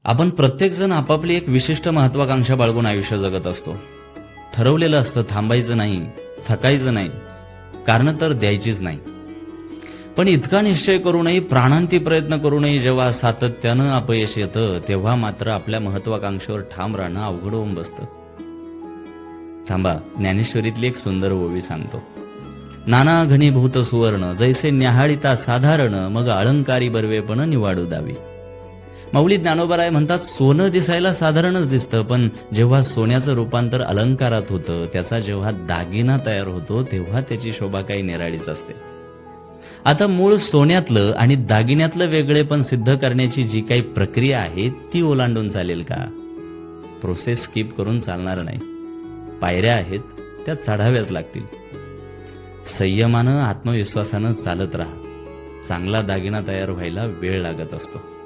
आपण प्रत्येकजण आपापली एक विशिष्ट महत्वाकांक्षा बाळगून आयुष्य जगत असतो. ठरवलेलं असतं थांबायचं नाही, थकायचं नाही, कारण तर द्यायचीच नाही. पण इतका निश्चय करूनही, प्राणांती प्रयत्न करूनही जेव्हा सातत्यानं अपयश येतं, तेव्हा मात्र आपल्या महत्वाकांक्षेवर ठाम राहणं अवघड होऊन बसतं. थांबा, ज्ञानेश्वरीतली एक सुंदर ओवी सांगतो. नाना घनीभूत सुवर्ण, जैसे न्याहाळिता साधारण, मग अलंकारी बर्वेपण निवाडू दावी. माऊली ज्ञानोबराय म्हणतात, सोनं दिसायला साधारणच दिसतं, पण जेव्हा सोन्याचं रूपांतर अलंकारात होतं, त्याचा जेव्हा दागिना तयार होतो, तेव्हा त्याची शोभा काही निराळीच असते. आता मूळ सोन्यातलं आणि दागिन्यातलं वेगळेपण सिद्ध करण्याची जी काही प्रक्रिया आहे, ती ओलांडून चालेल का? प्रोसेस स्किप करून चालणार नाही. पायऱ्या आहेत, त्या चढाव्याच लागतील. संयमानं, आत्मविश्वासानं चालत राहा. चांगला दागिना तयार व्हायला वेळ लागत असतो.